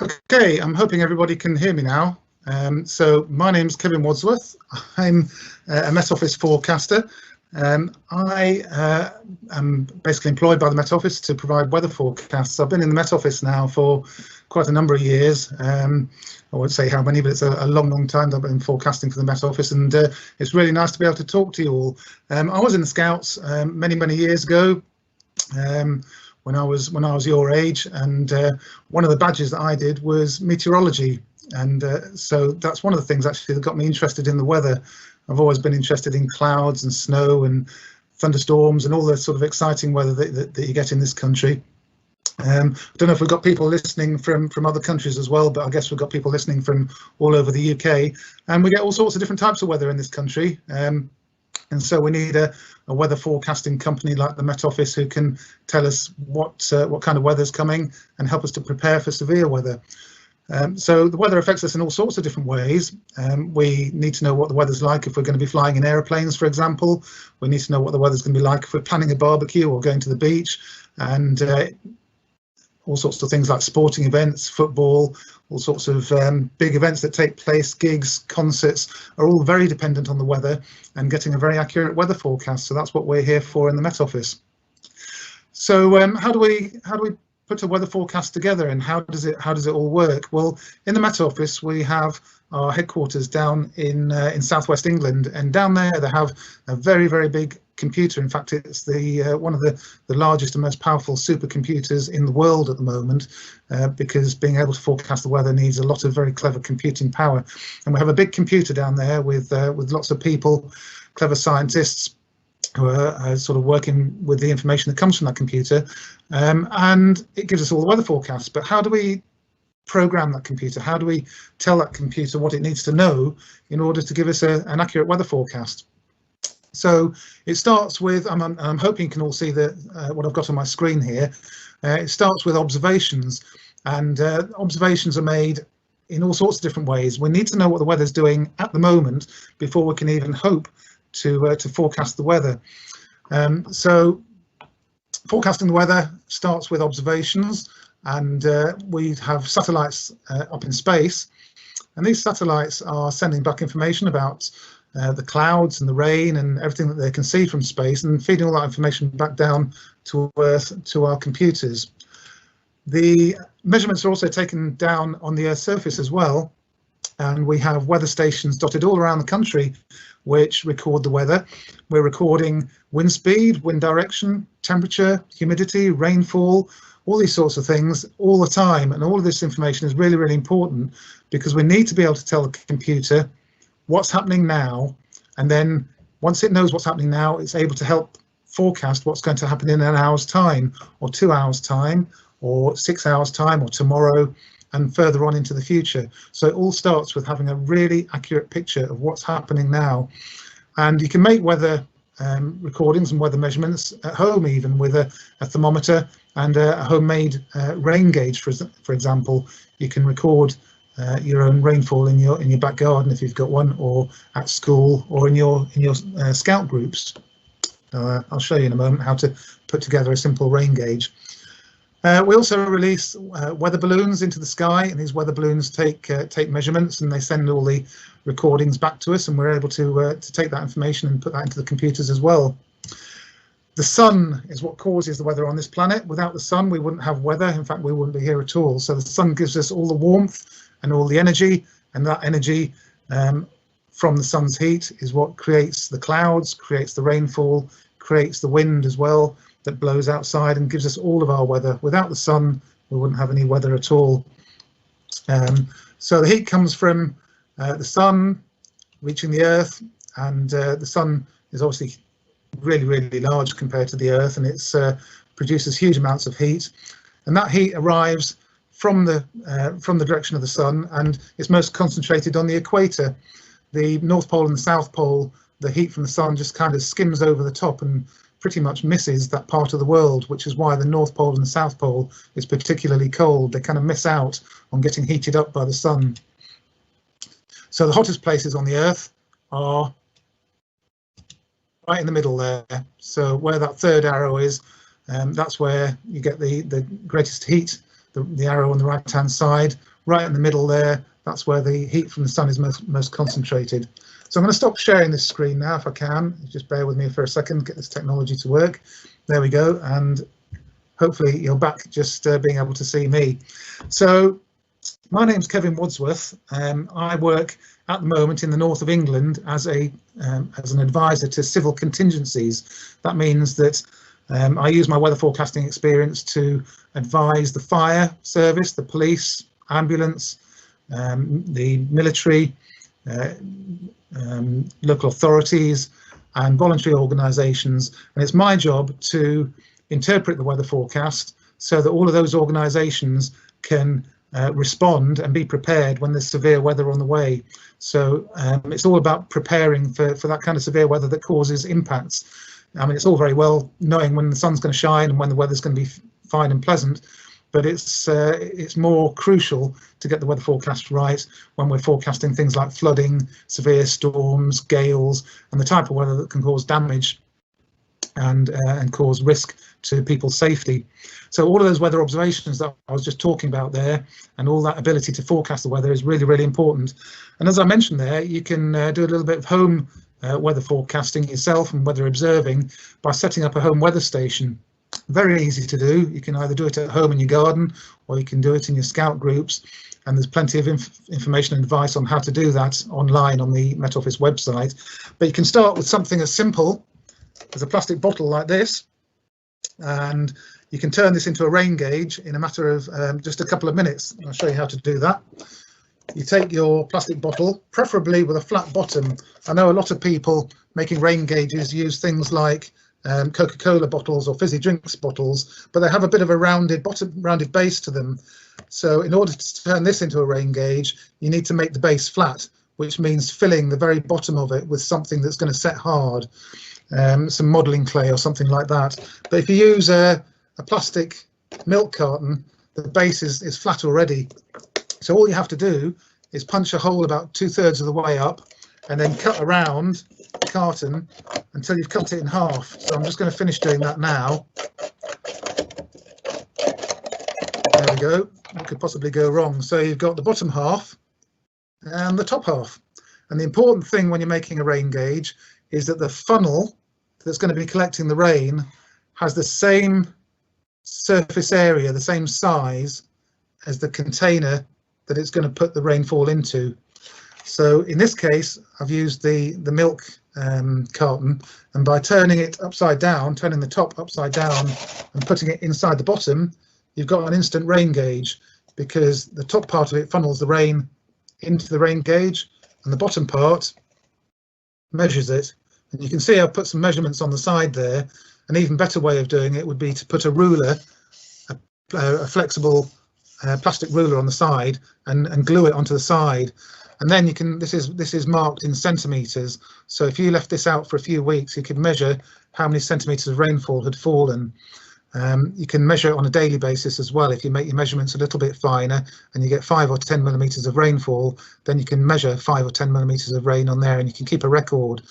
Okay, I'm hoping everybody can hear me now. So my name's Kevin Wadsworth. I'm a Met Office forecaster. I am basically employed by the Met Office to provide weather forecasts. I've been in the Met Office now for quite a number of years. I won't say how many, but it's a long time that I've been forecasting for the Met Office, and it's really nice to be able to talk to you all. I was in the Scouts many years ago. When I was your age, and one of the badges that I did was meteorology, and so that's one of the things actually that got me interested in the weather. I've always been interested in clouds and snow and thunderstorms and all the sort of exciting weather that you get in this country. I don't know if we've got people listening from other countries as well, but I guess we've got people listening from all over the UK, and we get all sorts of different types of weather in this country. And so we need a weather forecasting company like the Met Office who can tell us what kind of weather is coming and help us to prepare for severe weather. So the weather affects us in all sorts of different ways. We need to know what the weather's like if we're going to be flying in aeroplanes, for example. We need to know what the weather's going to be like if we're planning a barbecue or going to the beach, and all sorts of things like sporting events, football, all sorts of big events that take place, gigs, concerts, are all very dependent on the weather and getting a very accurate weather forecast. So that's what we're here for in the Met Office. So how do we put a weather forecast together, and how does it all work? Well, in the Met Office we have our headquarters down in southwest England, and down there they have a very big computer. In fact, it's the one of the largest and most powerful supercomputers in the world at the moment, because being able to forecast the weather needs a lot of very clever computing power. And we have a big computer down there with lots of people, clever scientists, who are sort of working with the information that comes from that computer, and it gives us all the weather forecasts. But how do we program that computer? How do we tell that computer what it needs to know in order to give us an accurate weather forecast? So it starts with, I'm hoping you can all see what I've got on my screen here. It starts with observations, and observations are made in all sorts of different ways. We need to know what the weather's doing at the moment before we can even hope to forecast the weather. So forecasting the weather starts with observations, and we have satellites up in space, and these satellites are sending back information about the clouds and the rain and everything that they can see from space, and feeding all that information back down to Earth, to our computers. The measurements are also taken down on the Earth's surface as well, and we have weather stations dotted all around the country which record the weather. We're recording wind speed, wind direction, temperature, humidity, rainfall, all these sorts of things all the time, and all of this information is really important, because we need to be able to tell the computer what's happening now, and then once it knows what's happening now, it's able to help forecast what's going to happen in an hour's time, or 2 hours time, or 6 hours time, or tomorrow, and further on into the future. So it all starts with having a really accurate picture of what's happening now. And you can make weather recordings and weather measurements at home, even with a thermometer and a homemade rain gauge, for example. You can record your own rainfall in your back garden if you've got one, or at school, or in your scout groups. I'll show you in a moment how to put together a simple rain gauge. We also release weather balloons into the sky, and these weather balloons take measurements, and they send all the recordings back to us, and we're able to take that information and put that into the computers as well. The sun is what causes the weather on this planet. Without the sun, we wouldn't have weather. In fact, we wouldn't be here at all. So the sun gives us all the warmth and all the energy, and that energy from the sun's heat is what creates the clouds, creates the rainfall, creates the wind as well that blows outside and gives us all of our weather. Without the sun, we wouldn't have any weather at all. So the heat comes from the sun reaching the earth, and the sun is obviously really large compared to the earth, and it produces huge amounts of heat, and that heat arrives from the direction of the sun, and it's most concentrated on the equator. The North Pole and the South Pole, the heat from the sun just kind of skims over the top and pretty much misses that part of the world, which is why the North Pole and the South Pole is particularly cold. They kind of miss out on getting heated up by the sun. So the hottest places on the Earth are right in the middle there. So where that third arrow is, that's where you get the greatest heat the arrow on the right hand side, right in the middle there, that's where the heat from the sun is most concentrated. So I'm going to stop sharing this screen now if I can. Just bear with me for a second, get this technology to work. There we go, and hopefully you're back just being able to see me. So my name's Kevin Wadsworth. I work at the moment in the north of England as an advisor to civil contingencies. That means that I use my weather forecasting experience to advise the fire service, the police, ambulance, the military, local authorities and voluntary organisations, and it's my job to interpret the weather forecast so that all of those organisations can respond and be prepared when there's severe weather on the way. So it's all about preparing for that kind of severe weather that causes impacts. I mean, it's all very well knowing when the sun's going to shine and when the weather's going to be fine and pleasant, but it's more crucial to get the weather forecast right when we're forecasting things like flooding, severe storms, gales, and the type of weather that can cause damage and cause risk to people's safety. So all of those weather observations that I was just talking about there, and all that ability to forecast the weather is really, really important. And as I mentioned there, you can do a little bit of home weather forecasting yourself and weather observing by setting up a home weather station. Very easy to do. You can either do it at home in your garden or you can do it in your scout groups, and there's plenty of information and advice on how to do that online on the Met Office website. But you can start with something as simple as a plastic bottle like this, and you can turn this into a rain gauge in a matter of just a couple of minutes. I'll show you how to do that. You take your plastic bottle, preferably with a flat bottom. I know a lot of people making rain gauges use things like Coca-Cola bottles or fizzy drinks bottles, but they have a bit of a rounded base to them. So in order to turn this into a rain gauge, you need to make the base flat, which means filling the very bottom of it with something that's going to set hard, some modelling clay or something like that. But if you use a plastic milk carton, the base is flat already. So all you have to do is punch a hole about 2/3 of the way up and then cut around the carton until you've cut it in half. So I'm just going to finish doing that now. There we go. What could possibly go wrong? So you've got the bottom half and the top half. And the important thing when you're making a rain gauge is that the funnel that's going to be collecting the rain has the same surface area, the same size as the container that it's going to put the rainfall into. So in this case, I've used the milk carton, and by turning it upside down, turning the top upside down and putting it inside the bottom, you've got an instant rain gauge, because the top part of it funnels the rain into the rain gauge and the bottom part measures it. And you can see I've put some measurements on the side there. An even better way of doing it would be to put a ruler, a flexible plastic ruler on the side, and glue it onto the side. And then you can, this is marked in centimetres. So if you left this out for a few weeks, you could measure how many centimetres of rainfall had fallen. You can measure it on a daily basis as well. If you make your measurements a little bit finer and you get 5 or 10 millimetres of rainfall, then you can measure 5 or 10 millimetres of rain on there, and you can keep a record.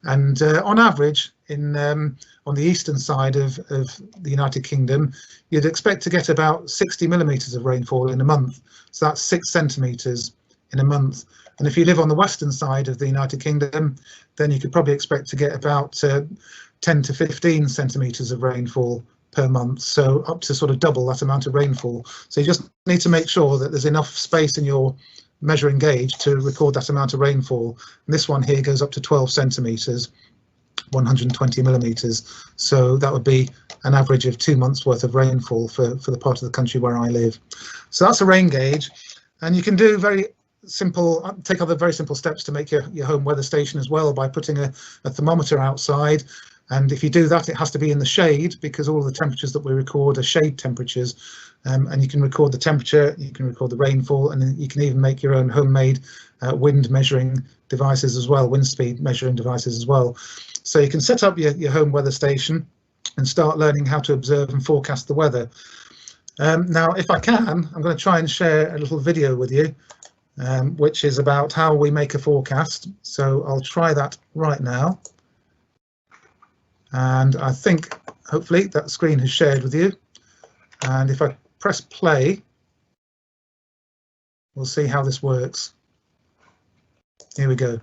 And on average, on the eastern side of the United Kingdom, you'd expect to get about 60 millimetres of rainfall in a month. So that's 6 centimetres in a month. And if you live on the western side of the United Kingdom, then you could probably expect to get about 10 to 15 centimetres of rainfall per month, so up to sort of double that amount of rainfall. So you just need to make sure that there's enough space in your measuring gauge to record that amount of rainfall. And this one here goes up to 12 centimetres, 120 millimetres. So that would be an average of 2 months worth of rainfall for the part of the country where I live. So that's a rain gauge, and you can do take other very simple steps to make your home weather station as well by putting a thermometer outside. And if you do that, it has to be in the shade, because all of the temperatures that we record are shade temperatures. And you can record the temperature, you can record the rainfall, and then you can even make your own homemade wind measuring devices as well, wind speed measuring devices as well. So you can set up your home weather station and start learning how to observe and forecast the weather. Now, if I can, I'm going to try and share a little video with you, which is about how we make a forecast. So I'll try that right now. And I think hopefully that screen has shared with you. And if I press play, we'll see how this works. Here we go.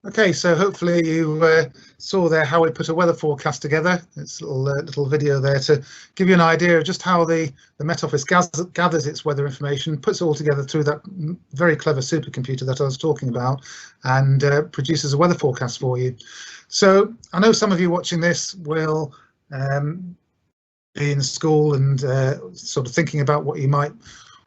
Okay, so hopefully you saw there how we put a weather forecast together. It's a little video there to give you an idea of just how the Met Office gathers its weather information, puts it all together through that very clever supercomputer that I was talking about, and produces a weather forecast for you. So I know some of you watching this will be in school and sort of thinking about what you might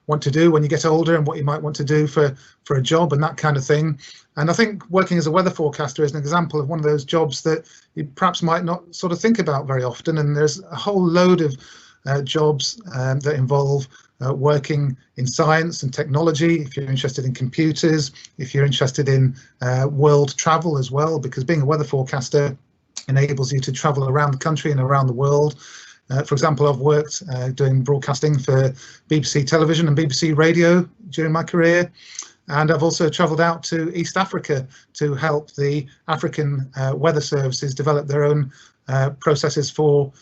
want to do when you get older and what you might want to do for a job and that kind of thing. And I think working as a weather forecaster is an example of one of those jobs that you perhaps might not sort of think about very often. And there's a whole load of jobs that involve working in science and technology, if you're interested in computers, if you're interested in world travel as well, because being a weather forecaster enables you to travel around the country and around the world. For example, I've worked doing broadcasting for BBC television and BBC radio during my career, and I've also travelled out to East Africa to help the African weather services develop their own processes for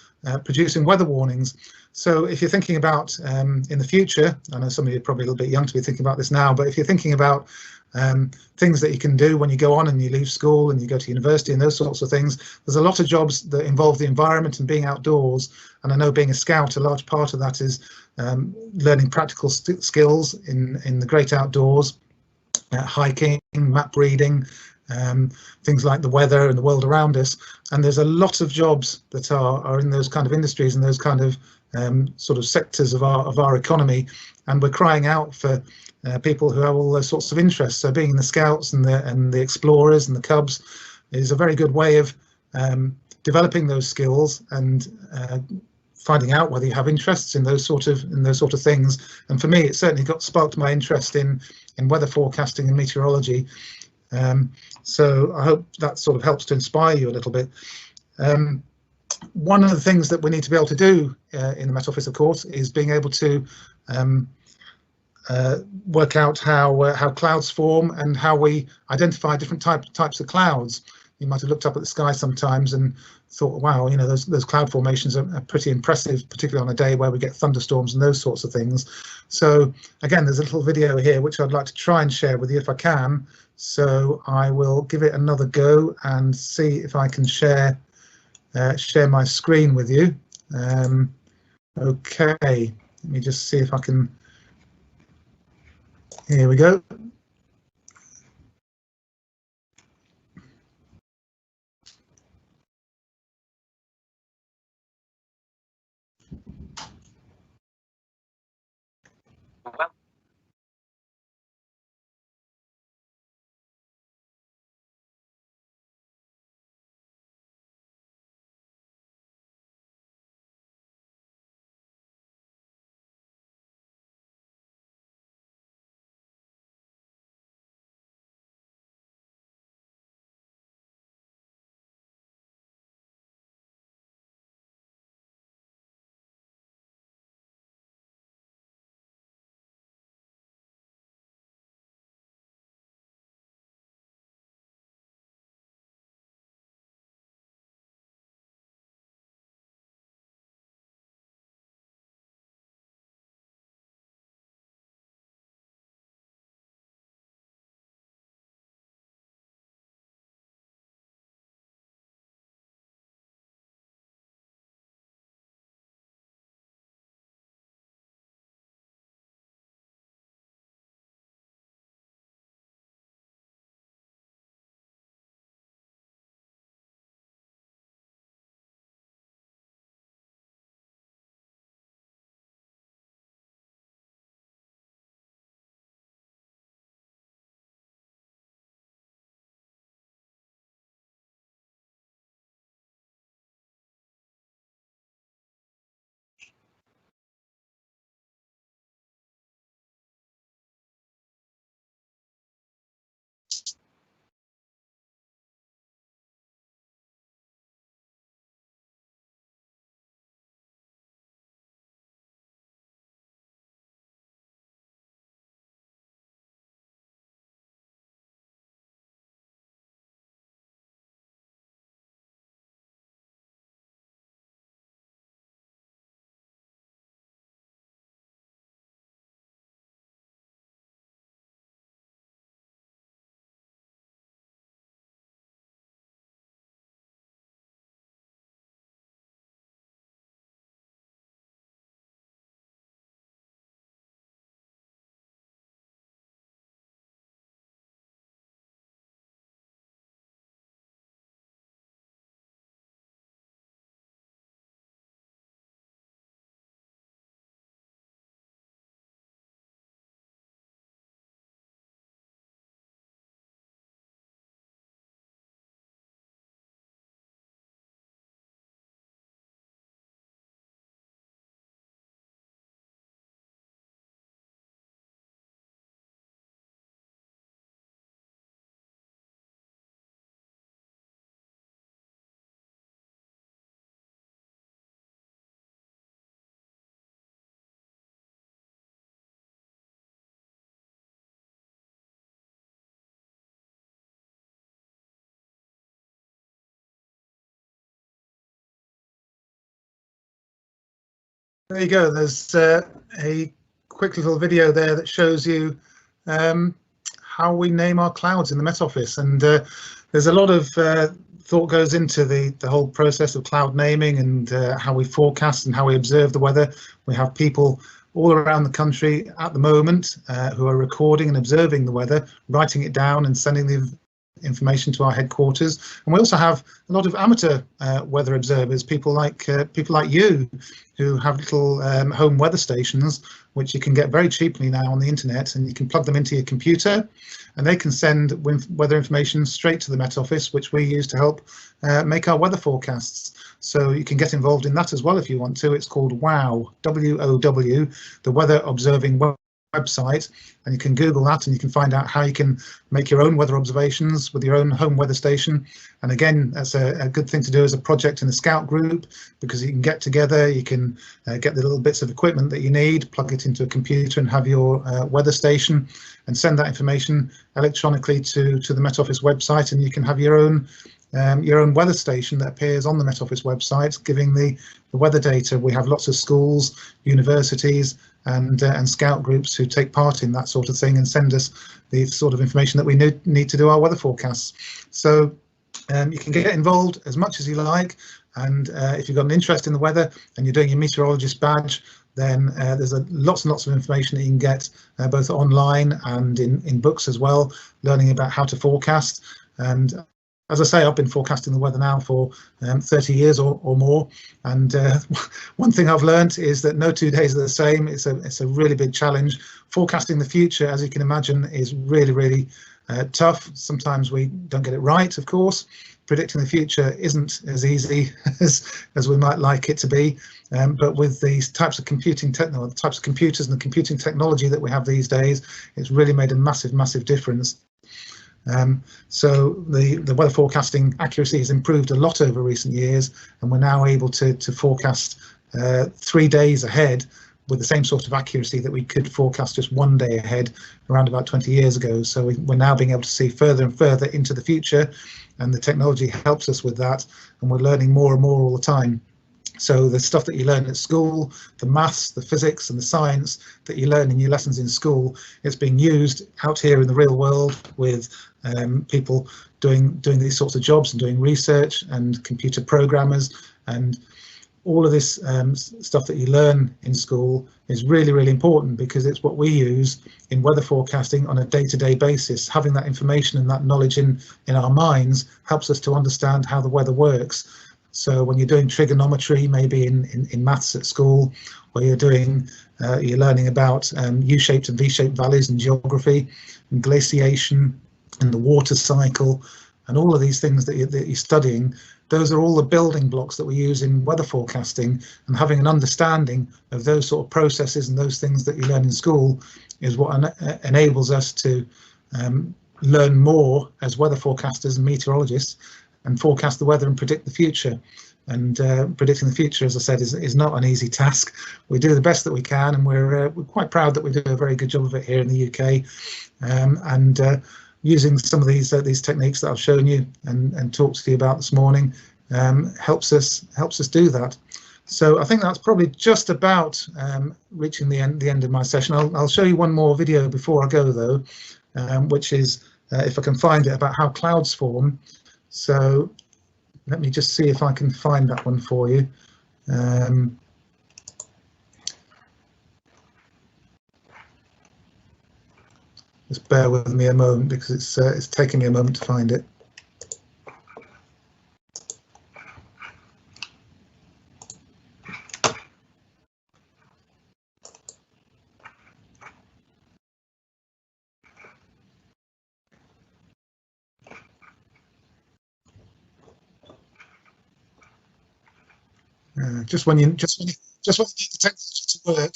producing weather warnings. So if you're thinking about in the future, I know some of you are probably a little bit young to be thinking about this now, but if you're thinking about things that you can do when you go on and you leave school and you go to university and those sorts of things, there's a lot of jobs that involve the environment and being outdoors. And I know being a scout, a large part of that is learning practical skills in the great outdoors, hiking, map reading, things like the weather and the world around us. And there's a lot of jobs that are in those kind of industries and those kind of sort of sectors of our economy, and we're crying out for people who have all those sorts of interests. So being in the Scouts and the Explorers and the Cubs is a very good way of developing those skills and finding out whether you have interests in those sort of things. And for me, it certainly sparked my interest in weather forecasting and meteorology. So I hope that sort of helps to inspire you a little bit. One of the things that we need to be able to do in the Met Office, of course, is being able to work out how clouds form and how we identify different types of clouds. You might have looked up at the sky sometimes and thought, wow, you know, those cloud formations are pretty impressive, particularly on a day where we get thunderstorms and those sorts of things. So again, there's a little video here which I'd like to try and share with you if I can. So I will give it another go and see if I can share my screen with you. Okay, let me just see if I can. Here we go. There you go. There's a quick little video there that shows you how we name our clouds in the Met Office, and there's a lot of thought goes into the whole process of cloud naming and how we forecast and how we observe the weather. We have people all around the country at the moment who are recording and observing the weather, writing it down and sending the information to our headquarters. And we also have a lot of amateur weather observers, people like you, who have little home weather stations which you can get very cheaply now on the internet, and you can plug them into your computer and they can send weather information straight to the Met Office, which we use to help make our weather forecasts. So you can get involved in that as well if you want to. It's called WOW, W-O-W, the Weather Observing website, and you can Google that and you can find out how you can make your own weather observations with your own home weather station. And again, that's a good thing to do as a project in a scout group, because you can get together, you can get the little bits of equipment that you need, plug it into a computer and have your weather station and send that information electronically to the Met Office website, and you can have your own weather station that appears on the Met Office website, giving the weather data. We have lots of schools, universities, and scout groups who take part in that sort of thing and send us the sort of information that we need to do our weather forecasts. So you can get involved as much as you like, and if you've got an interest in the weather and you're doing your meteorologist badge, then there's lots and lots of information that you can get both online and in books as well, learning about how to forecast. And as I say, I've been forecasting the weather now for 30 years or more, and one thing I've learned is that no 2 days are the same. It's a really big challenge. Forecasting the future, as you can imagine, is really tough. Sometimes we don't get it right, of course. Predicting the future isn't as easy as we might like it to be, but with these types of computing the types of computers and the computing technology that we have these days, it's really made a massive difference. So the weather forecasting accuracy has improved a lot over recent years, and we're now able to forecast 3 days ahead with the same sort of accuracy that we could forecast just 1 day ahead around about 20 years ago. So we're now being able to see further and further into the future, and the technology helps us with that, and we're learning more and more all the time. So the stuff that you learn at school, the maths, the physics and the science that you learn in your lessons in school, it's being used out here in the real world with people doing these sorts of jobs and doing research, and computer programmers, and all of this stuff that you learn in school is really important, because it's what we use in weather forecasting on a day-to-day basis. Having that information and that knowledge in our minds helps us to understand how the weather works. So when you're doing trigonometry, maybe in maths at school, or you're learning about U-shaped and V-shaped valleys in geography and glaciation and the water cycle and all of these things that you're studying, those are all the building blocks that we use in weather forecasting. And having an understanding of those sort of processes and those things that you learn in school is what enables us to learn more as weather forecasters and meteorologists, and forecast the weather and predict the future. And predicting the future, as I said, is not an easy task. We do the best that we can, and we're quite proud that we do a very good job of it here in the UK. And using some of these techniques that I've shown you and talked to you about this morning helps us do that. So I think that's probably just about reaching the end of my session. I'll show you one more video before I go though, which is if I can find it, about how clouds form. So let me just see if I can find that one for you. Just bear with me a moment, because it's taking me a moment to find it. Just when you need the technology to work,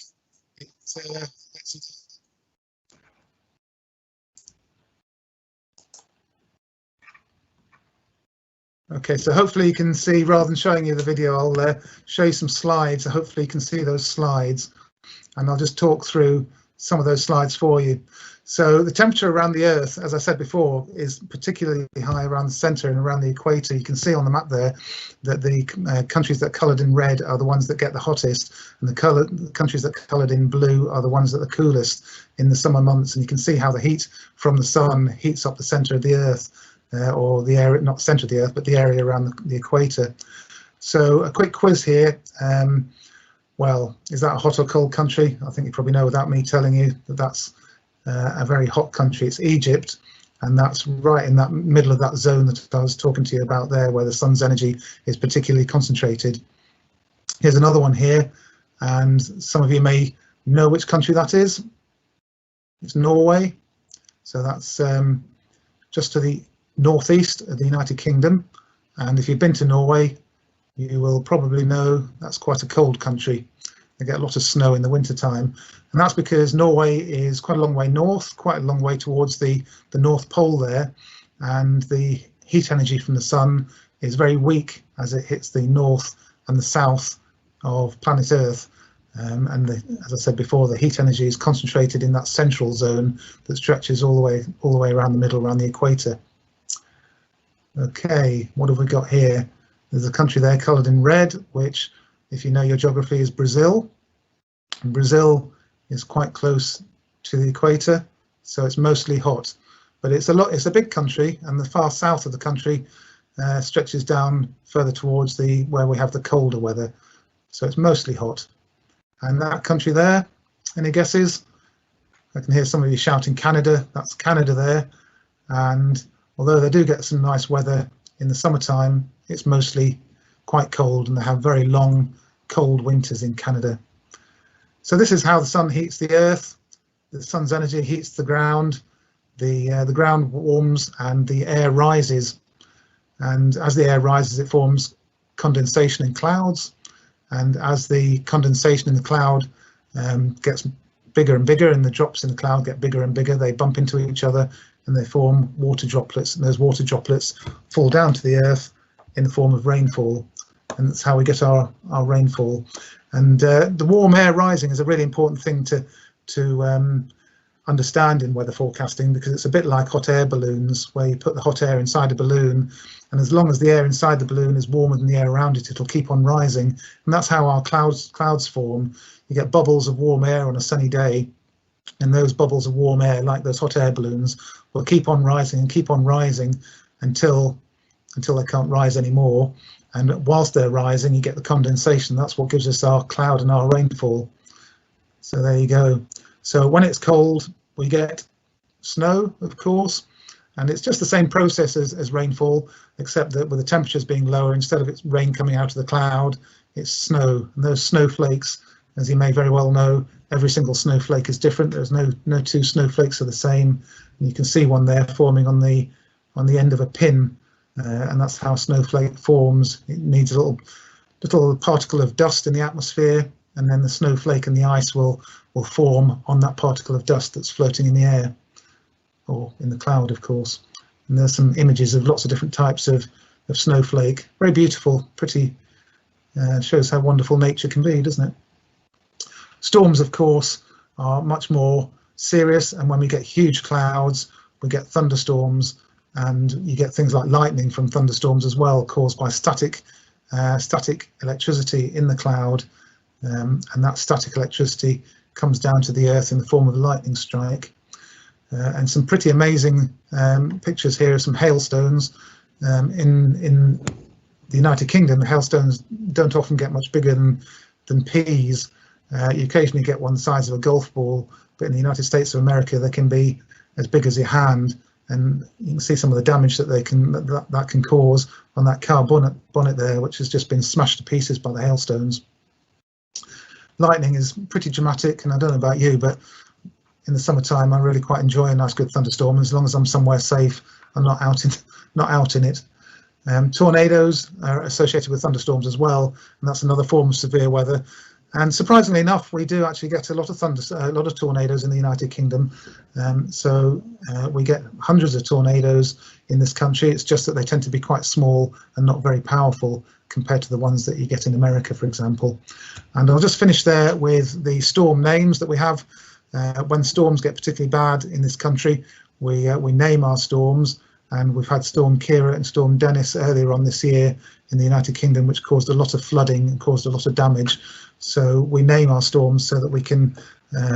Okay, so hopefully you can see, rather than showing you the video, I'll show you some slides. So hopefully you can see those slides, and I'll just talk through some of those slides for you. So the temperature around the Earth, as I said before, is particularly high around the centre and around the equator. You can see on the map there that the countries that are coloured in red are the ones that get the hottest, and the countries that are coloured in blue are the ones that are the coolest in the summer months. And you can see how the heat from the sun heats up the centre of the Earth, or the area, not the centre of the Earth, but the area around the equator. So a quick quiz here. Well, is that a hot or cold country? I think you probably know without me telling you that that's a very hot country. It's Egypt, and that's right in that middle of that zone that I was talking to you about there, where the sun's energy is particularly concentrated. Here's another one here, and some of you may know which country that is. It's Norway. So that's just to the northeast of the United Kingdom, and if you've been to Norway, you will probably know that's quite a cold country. They get a lot of snow in the winter time, and that's because Norway is quite a long way north, quite a long way towards the North Pole there, and the heat energy from the sun is very weak as it hits the north and the south of planet Earth. As I said before, the heat energy is concentrated in that central zone that stretches all the way around the middle, around the equator. Okay, what have we got here? There's a country there coloured in red, which, if you know your geography, is Brazil. And Brazil is quite close to the equator, so it's mostly hot. But it's a big country, and the far south of the country stretches down further towards where we have the colder weather. So it's mostly hot. And that country there, any guesses? I can hear some of you shouting Canada. That's Canada there. And although they do get some nice weather in the summertime, it's mostly quite cold, and they have very long, cold winters in Canada. So this is how the sun heats the Earth. The sun's energy heats the ground. The ground warms and the air rises. And as the air rises, it forms condensation in clouds. And as the condensation in the cloud gets bigger and bigger, and the drops in the cloud get bigger and bigger, they bump into each other and they form water droplets. And those water droplets fall down to the Earth in the form of rainfall. And that's how we get our rainfall. And the warm air rising is a really important thing to understand in weather forecasting, because it's a bit like hot air balloons, where you put the hot air inside a balloon, and as long as the air inside the balloon is warmer than the air around it, it'll keep on rising. And that's how our clouds form. You get bubbles of warm air on a sunny day, and those bubbles of warm air, like those hot air balloons, will keep on rising and keep on rising until they can't rise anymore. And whilst they're rising, you get the condensation. That's what gives us our cloud and our rainfall. So there you go. So when it's cold, we get snow, of course, and it's just the same process as rainfall, except that with the temperatures being lower, instead of it's rain coming out of the cloud, it's snow. And those snowflakes, as you may very well know, every single snowflake is different. There's no two snowflakes are the same. And you can see one there forming on the end of a pin. And that's how a snowflake forms. It needs a little particle of dust in the atmosphere, and then the snowflake and the ice will form on that particle of dust that's floating in the air, or in the cloud, of course. And there's some images of lots of different types of snowflake. Very beautiful, pretty, shows how wonderful nature can be, doesn't it? Storms, of course, are much more serious, and when we get huge clouds, we get thunderstorms. And you get things like lightning from thunderstorms as well, caused by static electricity in the cloud. And that static electricity comes down to the Earth in the form of a lightning strike. And some pretty amazing pictures here of some hailstones. In the United Kingdom, the hailstones don't often get much bigger than peas. You occasionally get one the size of a golf ball, but in the United States of America, they can be as big as your hand. And you can see some of the damage that that can cause on that car bonnet there, which has just been smashed to pieces by the hailstones. Lightning is pretty dramatic, and I don't know about you, but in the summertime I really quite enjoy a nice good thunderstorm, as long as I'm somewhere safe and not out in it. Tornadoes are associated with thunderstorms as well, and that's another form of severe weather. And surprisingly enough, we do actually get a lot of tornadoes in the United Kingdom. We get hundreds of tornadoes in this country. It's just that they tend to be quite small and not very powerful compared to the ones that you get in America, for example. And I'll just finish there with the storm names that we have When storms get particularly bad in this country, we name our storms, and we've had Storm Kira and Storm Dennis earlier on this year in the United Kingdom, which caused a lot of flooding and caused a lot of damage. So we name our storms so that we can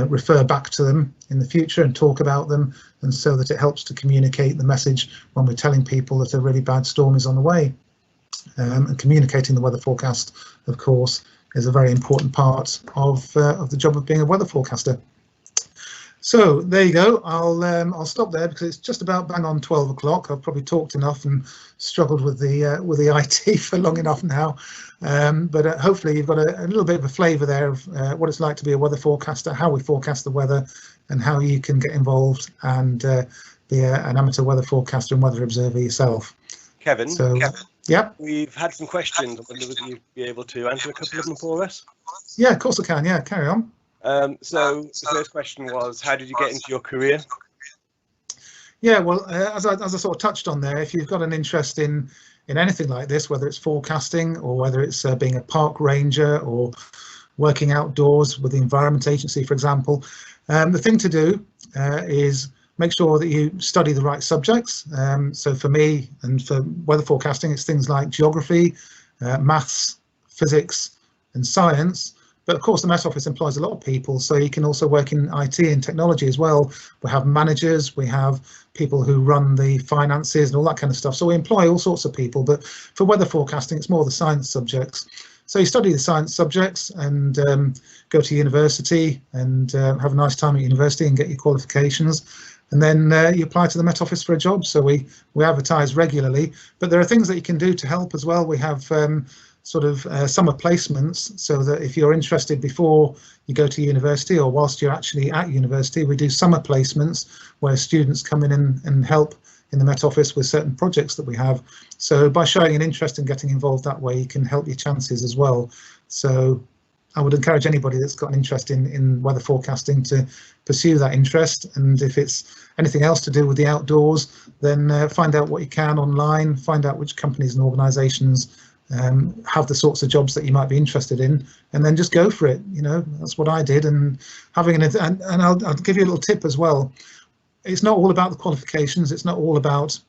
refer back to them in the future and talk about them, and so that it helps to communicate the message when we're telling people that a really bad storm is on the way. And communicating the weather forecast, of course, is a very important part of the job of being a weather forecaster. So there you go. I'll stop there because it's just about bang on 12 o'clock. I've probably talked enough and struggled with the IT for long enough now. But hopefully you've got a little bit of a flavour there of what it's like to be a weather forecaster, how we forecast the weather, and how you can get involved and be an amateur weather forecaster and weather observer yourself. Kevin, yeah, we've had some questions. I wonder whether you'd be able to answer a couple of them for us. Yeah, of course I can. Yeah, carry on. So the first question was, how did you get into your career? Yeah, well, as I sort of touched on there, if you've got an interest in anything like this, whether it's forecasting or whether it's being a park ranger or working outdoors with the Environment Agency, for example, the thing to do is make sure that you study the right subjects. So for me and for weather forecasting, it's things like geography, maths, physics and science. But of course, the Met Office employs a lot of people, so you can also work in IT and technology as well. We have managers, we have people who run the finances and all that kind of stuff. So we employ all sorts of people, but for weather forecasting, it's more the science subjects. So you study the science subjects and go to university and have a nice time at university and get your qualifications. And then you apply to the Met Office for a job. So we advertise regularly, but there are things that you can do to help as well. We have sort of summer placements, so that if you're interested before you go to university or whilst you're actually at university, we do summer placements where students come in and help in the Met Office with certain projects that we have. So by showing an interest and getting involved that way, you can help your chances as well. So I would encourage anybody that's got an interest in weather forecasting to pursue that interest. And if it's anything else to do with the outdoors, then find out what you can online, find out which companies and organisations have the sorts of jobs that you might be interested in, and then just go for it. You know, that's what I did. And having and I'll give you a little tip as well. It's not all about the qualifications. It's not all about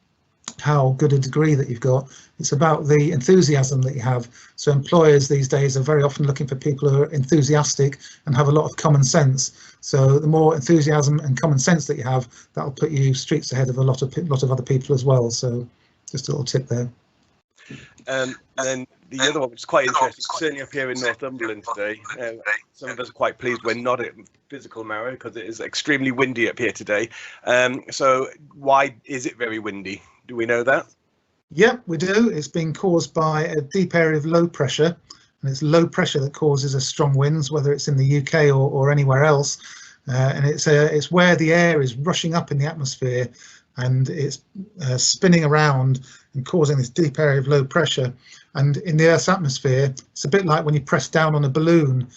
how good a degree that you've got. It's about the enthusiasm that you have. So employers these days are very often looking for people who are enthusiastic and have a lot of common sense. So the more enthusiasm and common sense that you have, that'll put you streets ahead of a lot of other people as well. So just a little tip there. And then the other one, which is quite interesting, certainly up here in Northumberland today, some of us are quite pleased we're not at physical Marrow because it is extremely windy up here today. So why is it very windy? Do we know that? Yeah, we do. It's being caused by a deep area of low pressure, and it's low pressure that causes a strong winds, whether it's in the UK or anywhere else. And it's where the air is rushing up in the atmosphere, and it's spinning around and causing this deep area of low pressure. And in the Earth's atmosphere, it's a bit like when you press down on a balloon.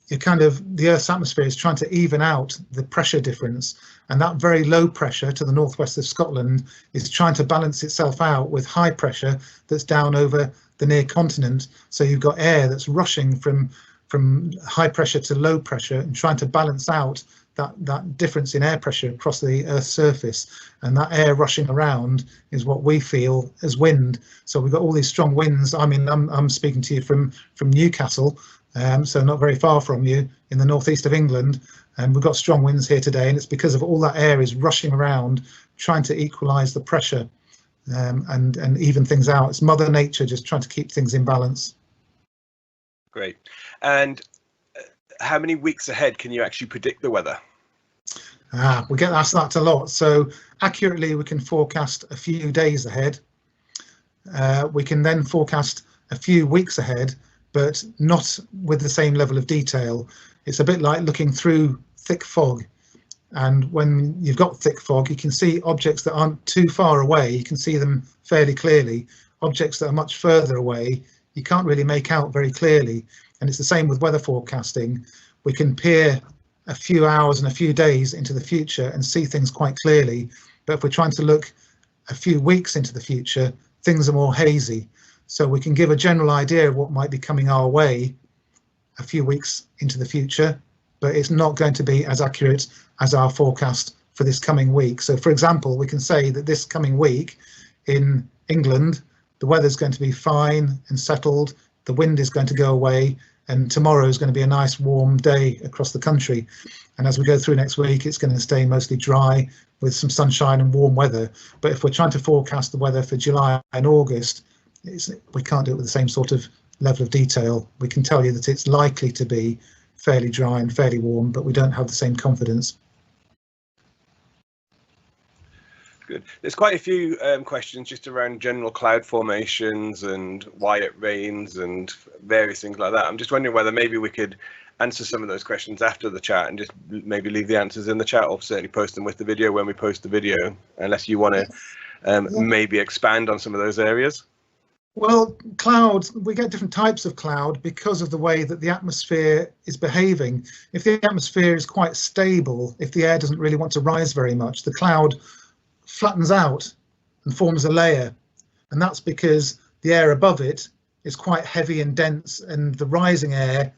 The Earth's atmosphere is trying to even out the pressure difference, and that very low pressure to the northwest of Scotland is trying to balance itself out with high pressure that's down over the near continent. So you've got air that's rushing from high pressure to low pressure and trying to balance out that difference in air pressure across the Earth's surface. And that air rushing around is what we feel as wind. So we've got all these strong winds. I mean, I'm speaking to you from Newcastle, so not very far from you in the northeast of England, and we've got strong winds here today, and it's because of all that air is rushing around trying to equalize the pressure and even things out. It's Mother Nature just trying to keep things in balance. Great. And how many weeks ahead can you actually predict the weather? We get asked that a lot. So accurately, we can forecast a few days ahead. We can then forecast a few weeks ahead, but not with the same level of detail. It's a bit like looking through thick fog. And when you've got thick fog, you can see objects that aren't too far away. You can see them fairly clearly. Objects that are much further away, you can't really make out very clearly. And it's the same with weather forecasting. We can peer a few hours and a few days into the future and see things quite clearly. But if we're trying to look a few weeks into the future, things are more hazy. So we can give a general idea of what might be coming our way a few weeks into the future, but it's not going to be as accurate as our forecast for this coming week. So for example, we can say that this coming week in England, the weather's going to be fine and settled, the wind is going to go away, and tomorrow is going to be a nice warm day across the country. And as we go through next week, it's going to stay mostly dry with some sunshine and warm weather. But if we're trying to forecast the weather for July and August, we can't do it with the same sort of level of detail. We can tell you that it's likely to be fairly dry and fairly warm, but we don't have the same confidence. Good. There's quite a few questions just around general cloud formations and why it rains and various things like that. I'm just wondering whether maybe we could answer some of those questions after the chat and just maybe leave the answers in the chat, or certainly post them with the video when we post the video, unless you want to maybe expand on some of those areas. Well, clouds, we get different types of cloud because of the way that the atmosphere is behaving. If the atmosphere is quite stable, if the air doesn't really want to rise very much, the cloud flattens out and forms a layer, and that's because the air above it is quite heavy and dense, and the rising air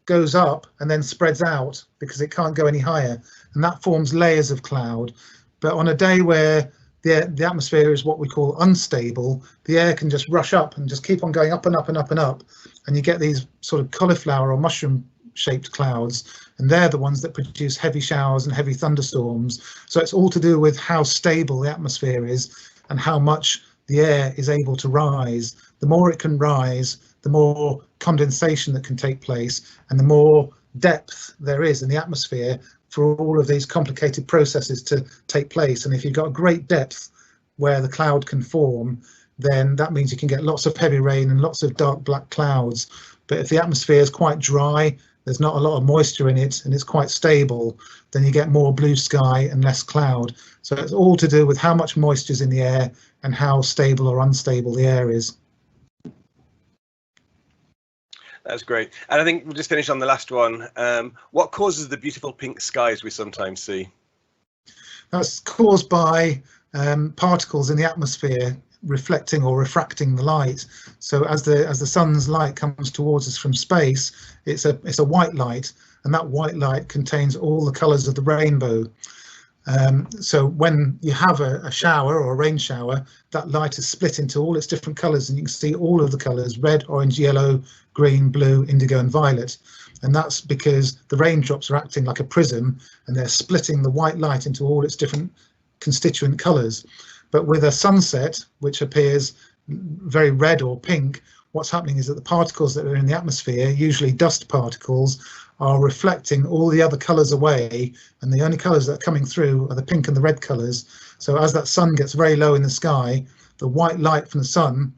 goes up and then spreads out because it can't go any higher, and that forms layers of cloud. But on a day where the atmosphere is what we call unstable, the air can just rush up and just keep on going up and up and up and up, and you get these sort of cauliflower or mushroom shaped clouds, and they're the ones that produce heavy showers and heavy thunderstorms. So it's all to do with how stable the atmosphere is and how much the air is able to rise. The more it can rise, the more condensation that can take place, and the more depth there is in the atmosphere for all of these complicated processes to take place. And if you've got a great depth where the cloud can form, then that means you can get lots of heavy rain and lots of dark black clouds. But if the atmosphere is quite dry, there's not a lot of moisture in it, and it's quite stable, then you get more blue sky and less cloud. So it's all to do with how much moisture is in the air and how stable or unstable the air is. That's great. And I think we'll just finish on the last one. What causes the beautiful pink skies we sometimes see? That's caused by particles in the atmosphere reflecting or refracting the light. So as the sun's light comes towards us from space, it's a white light, and that white light contains all the colors of the rainbow. So when you have a shower or a rain shower, that light is split into all its different colors, and you can see all of the colors: red, orange, yellow, green, blue, indigo and violet. And that's because the raindrops are acting like a prism, and they're splitting the white light into all its different constituent colors. But with a sunset, which appears very red or pink, what's happening is that the particles that are in the atmosphere, usually dust particles, are reflecting all the other colors away, and the only colors that are coming through are the pink and the red colors. So as that sun gets very low in the sky, the white light from the sun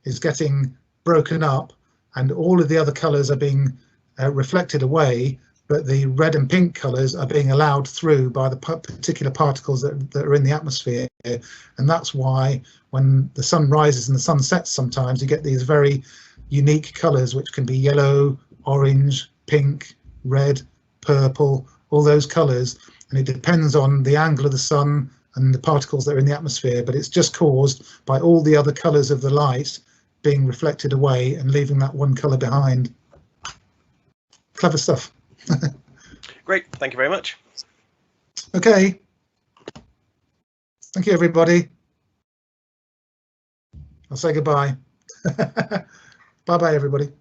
is getting broken up, and all of the other colors are being reflected away, but the red and pink colors are being allowed through by the particular particles that are in the atmosphere. And that's why when the sun rises and the sun sets, sometimes you get these very unique colors, which can be yellow, orange, pink, red, purple, all those colors. And it depends on the angle of the sun and the particles that are in the atmosphere, but it's just caused by all the other colors of the light being reflected away and leaving that one color behind. Clever stuff. Great, thank you very much. Okay. Thank you, everybody. I'll say goodbye. Bye-bye, everybody.